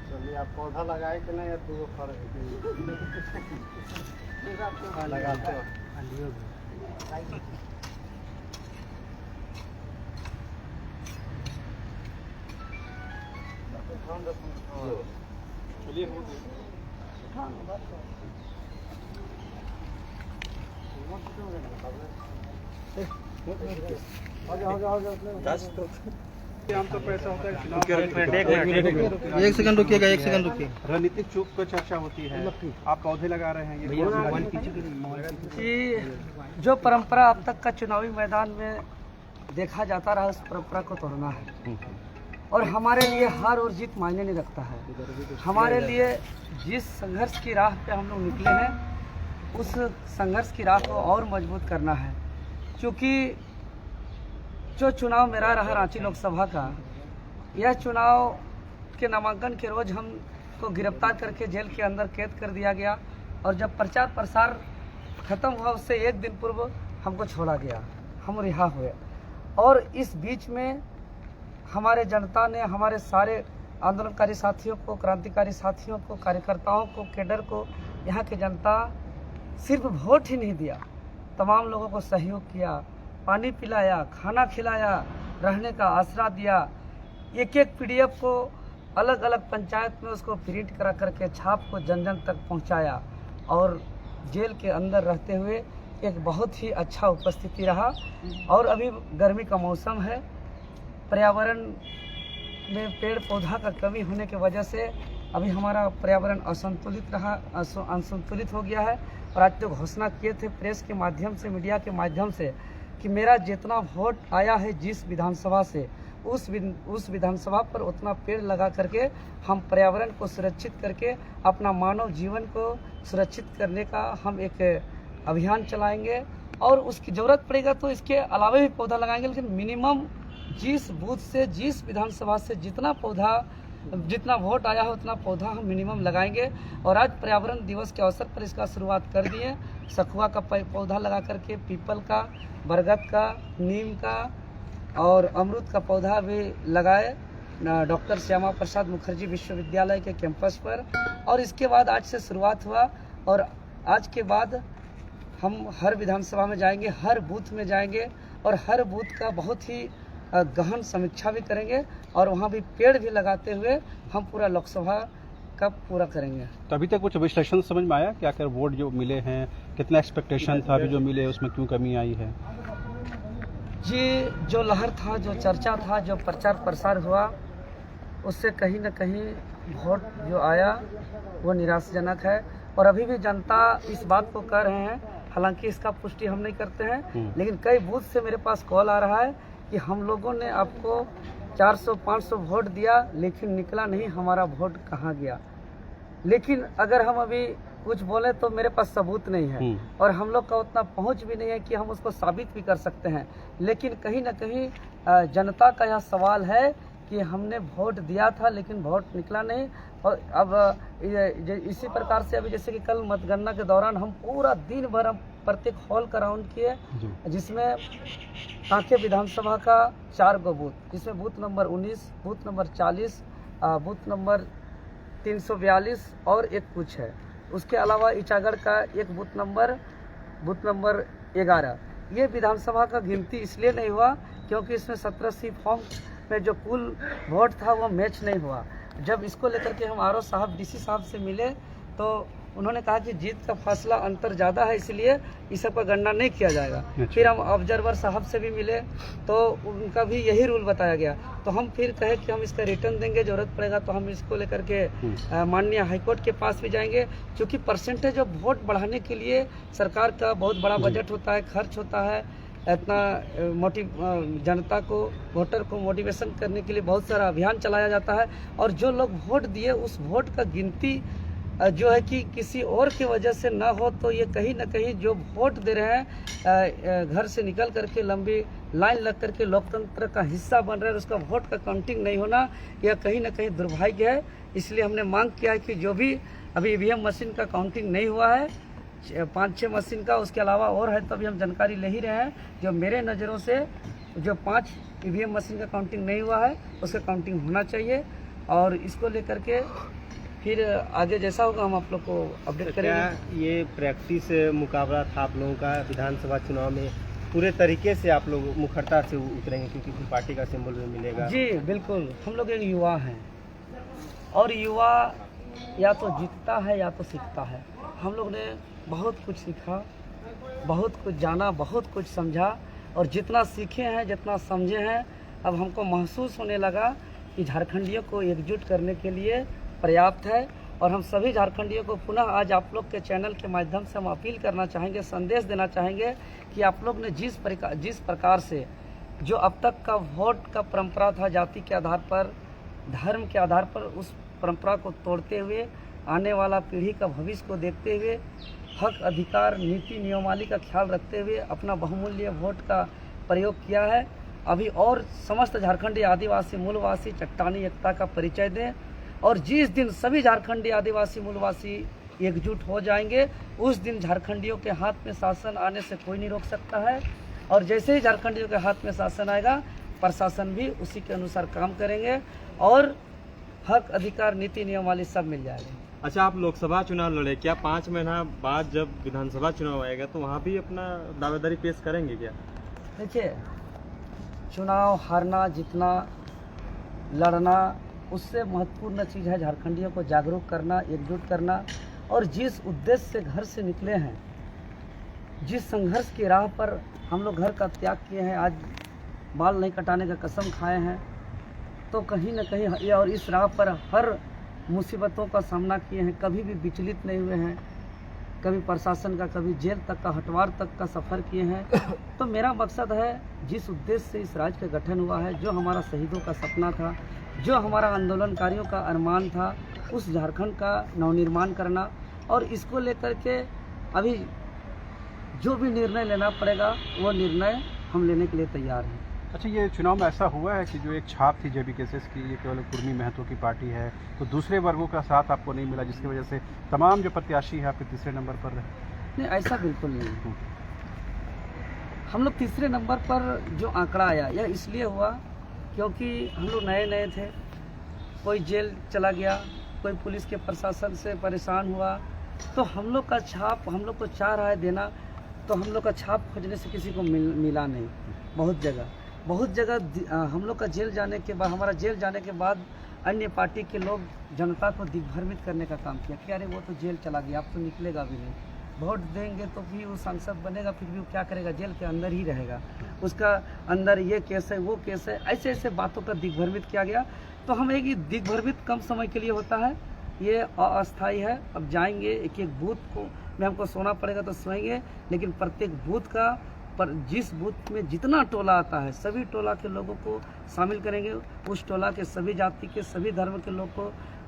चलिए, आप पौधा लगाए कि नहीं? दो फर्क लगाते हो। चलिए, आमतौर पर ऐसा होता है, एक सेकंड रुकिएगा, एक सेकंड रुकिए। रणनीतिक चूक पर चर्चा होती है, आप पौधे लगा रहे हैं कि जो परंपरा अब तक का चुनावी मैदान में देखा जाता रहा, उस परंपरा को तोड़ना है। और हमारे लिए हार और जीत मायने नहीं रखता है। हमारे लिए जिस संघर्ष की राह पे हम लोग निकले हैं, उस संघर्ष की राह को और मजबूत करना है। क्योंकि जो चुनाव मेरा रहा रांची लोकसभा का, यह चुनाव के नामांकन के रोज हमको गिरफ्तार करके जेल के अंदर कैद कर दिया गया, और जब प्रचार प्रसार खत्म हुआ उससे एक दिन पूर्व हमको छोड़ा गया, हम रिहा हुए। और इस बीच में हमारे जनता ने, हमारे सारे आंदोलनकारी साथियों को, क्रांतिकारी साथियों को, कार्यकर्ताओं को, कैडर को, यहाँ की जनता सिर्फ वोट ही नहीं दिया, तमाम लोगों को सहयोग किया, पानी पिलाया, खाना खिलाया, रहने का आसरा दिया। एक एक PDF को अलग अलग पंचायत में उसको प्रिंट करा करके छाप को जन जन तक पहुंचाया, और जेल के अंदर रहते हुए एक बहुत ही अच्छा उपस्थिति रहा। और अभी गर्मी का मौसम है, पर्यावरण में पेड़ पौधा का कमी होने की वजह से अभी हमारा पर्यावरण असंतुलित रहा, असंतुलित हो गया है। और आज तो घोषणा किए थे प्रेस के माध्यम से, मीडिया के माध्यम से, कि मेरा जितना वोट आया है जिस विधानसभा से, उस विधानसभा पर उतना पेड़ लगा करके हम पर्यावरण को सुरक्षित करके अपना मानव जीवन को सुरक्षित करने का हम एक अभियान चलाएंगे। और उसकी ज़रूरत पड़ेगा तो इसके अलावा भी पौधा लगाएंगे, लेकिन मिनिमम जिस बूथ से, जिस विधानसभा से जितना वोट आया है उतना पौधा हम मिनिमम लगाएंगे। और आज पर्यावरण दिवस के अवसर पर इसका शुरुआत कर दिए। सखुआ का पौधा लगा करके, पीपल का, बरगद का, नीम का और अमरूद का पौधा भी लगाए डॉक्टर श्यामा प्रसाद मुखर्जी विश्वविद्यालय के कैंपस पर। और इसके बाद आज से शुरुआत हुआ, और आज के बाद हम हर विधानसभा में जाएंगे, हर बूथ में जाएंगे, और हर बूथ का बहुत ही गहन समीक्षा भी करेंगे, और वहाँ भी पेड़ भी लगाते हुए हम पूरा लोकसभा का पूरा करेंगे। तो अभी तक कुछ विश्लेषण समझ में आया कि आखिर वोट जो मिले हैं, कितना एक्सपेक्टेशन था, अभी जो मिले उसमें क्यों कमी आई है? जी, जो लहर था, जो चर्चा था, जो प्रचार प्रसार हुआ, उससे कहीं न कहीं वोट जो आया वो निराशाजनक है। और अभी भी जनता इस बात को कह रहे हैं, हालांकि इसका पुष्टि हम नहीं करते हैं, लेकिन कई बूथ से मेरे पास कॉल आ रहा है कि हम लोगों ने आपको 400-500 वोट दिया, लेकिन निकला नहीं, हमारा वोट कहाँ गया। लेकिन अगर हम अभी कुछ बोले तो मेरे पास सबूत नहीं है, और हम लोग का उतना पहुंच भी नहीं है कि हम उसको साबित भी कर सकते हैं। लेकिन कहीं ना कहीं जनता का यह सवाल है कि हमने वोट दिया था लेकिन वोट निकला नहीं। और अब इसी प्रकार से अभी जैसे कि कल मतगणना के दौरान हम पूरा दिन भर हम प्रत्येक हॉल का राउंड किए, जिसमें कांके विधानसभा का 4 गो बूथ, जिसमें booth number 19, booth number 40, booth number 342 और एक कुछ है। उसके अलावा ईचागढ़ का एक बूथ नंबर 11। ये विधानसभा का गिनती इसलिए नहीं हुआ क्योंकि इसमें 17C फॉर्म में जो कुल वोट था वो मैच नहीं हुआ। जब इसको लेकर के हम RO साहब, DC साहब से मिले तो उन्होंने कहा कि जीत का फासला अंतर ज़्यादा है, इसलिए इस सब का गणना नहीं किया जाएगा। फिर हम ऑब्जर्वर साहब से भी मिले तो उनका भी यही रूल बताया गया। तो हम फिर कहे कि हम इसका रिटर्न देंगे, ज़रूरत पड़ेगा तो हम इसको लेकर के माननीय हाईकोर्ट के पास भी जाएंगे, क्योंकि परसेंटेज ऑफ वोट बढ़ाने के लिए सरकार का बहुत बड़ा बजट होता है, खर्च होता है। इतना जनता को, वोटर को मोटिवेशन करने के लिए बहुत सारा अभियान चलाया जाता है, और जो लोग वोट दिए उस वोट का गिनती जो है कि किसी और की वजह से ना हो, तो ये कहीं ना कहीं जो वोट दे रहे हैं घर से निकल करके लंबी लाइन लग करके लोकतंत्र का हिस्सा बन रहे हैं, उसका वोट का काउंटिंग नहीं होना, यह कहीं ना कहीं दुर्भाग्य है। इसलिए हमने मांग किया है कि जो भी अभी ईवीएम मशीन का काउंटिंग नहीं हुआ है, 5-6 मशीन का, उसके अलावा और है तो अभी हम जानकारी ले ही रहे हैं। जो मेरे नज़रों से जो 5 ईवीएम मशीन का काउंटिंग नहीं हुआ है उसका काउंटिंग होना चाहिए, और इसको लेकर के फिर आगे जैसा होगा हम आप लोग को अपडेट करेंगे। क्या ये प्रैक्टिस मुकाबला था आप लोगों का विधानसभा चुनाव में? पूरे तरीके से आप लोग मुखरता से उतरेंगे क्योंकि पार्टी का सिंबल भी मिलेगा? जी बिल्कुल, हम लोग एक युवा हैं और युवा या तो जीतता है या तो सीखता है। हम लोग ने बहुत कुछ सीखा, बहुत कुछ जाना, बहुत कुछ समझा, और जितना सीखे हैं, जितना समझे हैं, अब हमको महसूस होने लगा कि झारखंडियों को एकजुट करने के लिए पर्याप्त है। और हम सभी झारखंडियों को पुनः आज आप लोग के चैनल के माध्यम से हम अपील करना चाहेंगे, संदेश देना चाहेंगे कि आप लोग ने जिस प्रकार से जो अब तक का वोट का परंपरा था, जाति के आधार पर, धर्म के आधार पर, उस परंपरा को तोड़ते हुए आने वाला पीढ़ी का भविष्य को देखते हुए हक, अधिकार, नीति, नियमावली का ख्याल रखते हुए अपना बहुमूल्य वोट का प्रयोग किया है। अभी और समस्त झारखंडी आदिवासी मूलवासी चट्टानी एकता का परिचय दें, और जिस दिन सभी झारखंडी आदिवासी मूलवासी एकजुट हो जाएंगे उस दिन झारखंडियों के हाथ में शासन आने से कोई नहीं रोक सकता है। और जैसे ही झारखंडियों के हाथ में शासन आएगा, प्रशासन भी उसी के अनुसार काम करेंगे और हक, अधिकार, नीति, नियमावली सब मिल जाएगी। अच्छा, आप लोकसभा चुनाव लड़े, क्या 5 महीना बाद जब विधानसभा चुनाव आएगा तो वहाँ भी अपना दावेदारी पेश करेंगे क्या? देखिए, चुनाव हारना, जीतना, लड़ना, उससे महत्वपूर्ण चीज़ है झारखंडियों को जागरूक करना, एकजुट करना, और जिस उद्देश्य से घर से निकले हैं, जिस संघर्ष की राह पर हम लोग घर का त्याग किए हैं, आज बाल नहीं कटाने का कसम खाए हैं, तो कहीं न कहीं और इस राह पर हर मुसीबतों का सामना किए हैं, कभी भी विचलित नहीं हुए हैं, कभी प्रशासन का, कभी जेल तक का, हटवार तक का सफ़र किए हैं। तो मेरा मकसद है, जिस उद्देश्य से इस राज्य का गठन हुआ है, जो हमारा शहीदों का सपना था, जो हमारा आंदोलनकारियों का अरमान था, उस झारखंड का नवनिर्माण करना, और इसको लेकर के अभी जो भी निर्णय लेना पड़ेगा वो निर्णय हम लेने के लिए तैयार हैं। अच्छा, ये चुनाव में ऐसा हुआ है कि जो एक छाप थी जेबीकेएसएस की, ये केवल कुर्मी महतो की पार्टी है, तो दूसरे वर्गों का साथ आपको नहीं मिला, जिसकी वजह से तमाम जो प्रत्याशी है आपके तीसरे नंबर पर रहे? नहीं, ऐसा बिल्कुल नहीं। हम लोग तीसरे नंबर पर जो आंकड़ा आया, यह इसलिए हुआ क्योंकि हम लोग नए नए थे, कोई जेल चला गया, कोई पुलिस के प्रशासन से परेशान हुआ, तो हम लोग का छाप हम लोग को चाह रहा है देना, तो हम लोग का छाप खोजने से किसी को मिला नहीं। बहुत जगह हम लोग का जेल जाने के बाद, हमारा जेल जाने के बाद अन्य पार्टी के लोग जनता को दिग्भ्रमित करने का काम किया कि अरे वो तो जेल चला गया, अब तो निकलेगा भी नहीं, वोट देंगे तो भी वो सांसद बनेगा, फिर भी वो क्या करेगा, जेल के अंदर ही रहेगा, उसका अंदर ये केस है, वो केस है, ऐसे ऐसे बातों का दिग्भ्रमित किया गया। तो हम एक दिग्भ्रमित कम समय के लिए होता है, ये अस्थायी है। अब जाएंगे एक एक बूथ को में हमको सोना पड़ेगा तो सोएंगे, लेकिन प्रत्येक बूथ का पर जिस बूथ में जितना टोला आता है सभी टोला के लोगों को शामिल करेंगे, उस टोला के सभी जाति के, सभी धर्म के लोग को,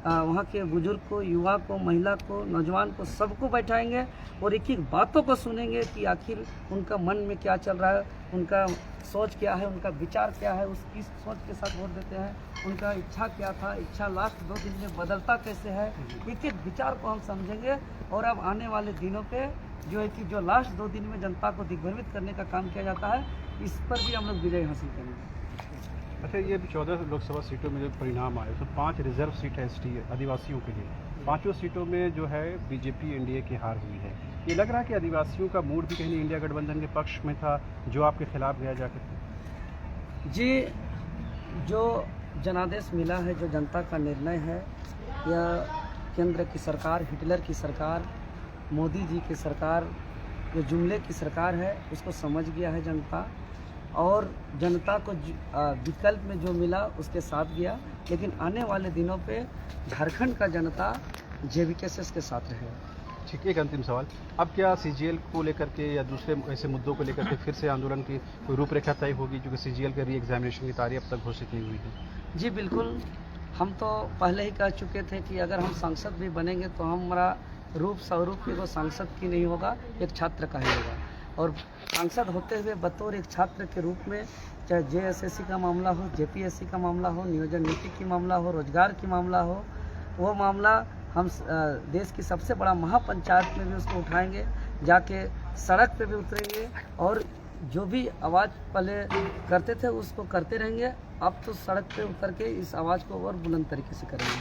वहाँ के बुजुर्ग को, युवा को, महिला को, नौजवान को, सबको बैठाएंगे और एक एक बातों को सुनेंगे कि आखिर उनका मन में क्या चल रहा है, उनका सोच क्या है, उनका विचार क्या है, उसकी सोच के साथ वोट देते हैं, उनका इच्छा क्या था, इच्छा लास्ट 2 दिन में बदलता कैसे है, एक एक विचार को हम समझेंगे। और अब आने वाले दिनों पे जो है कि जो लास्ट 2 दिन में जनता को दिग्भ्रमित करने का काम किया जाता है, इस पर भी हम लोग विजय हासिल करेंगे। अच्छा, ये 14 लोकसभा सीटों में जो परिणाम आए, तो 5 रिजर्व सीट है एसटी आदिवासियों के लिए, 5 सीटों में जो है बीजेपी एनडीए की हार हुई है। ये लग रहा है कि आदिवासियों का मूड भी कहीं इंडिया गठबंधन के पक्ष में था, जो आपके खिलाफ गया जाकर? जी, जो जनादेश मिला है, जो जनता का निर्णय है, यह केंद्र की सरकार, हिटलर की सरकार, मोदी जी की सरकार, जो जुमले की सरकार है, उसको समझ गया है जनता, और जनता को विकल्प में जो मिला उसके साथ गया। लेकिन आने वाले दिनों पे झारखंड का जनता जेबीकेएसएस के साथ रहेगा। ठीक है, एक अंतिम सवाल, अब क्या सीजीएल को लेकर के या दूसरे ऐसे मुद्दों को लेकर के फिर से आंदोलन की कोई रूपरेखा तय होगी, क्योंकि सीजीएल के री एग्जामिनेशन की तारीख अब तक घोषित नहीं हुई है? जी बिल्कुल, हम तो पहले ही कह चुके थे कि अगर हम सांसद भी बनेंगे तो हमारा रूप स्वरूप वो सांसद की नहीं होगा, एक छात्र का ही होगा। और सांसद होते हुए बतौर एक छात्र के रूप में, चाहे जेएसएससी का मामला हो, जेपीएससी का मामला हो, नियोजन नीति की मामला हो, रोजगार की मामला हो, वो मामला हम देश की सबसे बड़ा महापंचायत में भी उसको उठाएंगे, जाके सड़क पे भी उतरेंगे और जो भी आवाज़ पहले करते थे उसको करते रहेंगे। अब तो सड़क पे उतर के इस आवाज़ को और बुलंद तरीके से करेंगे।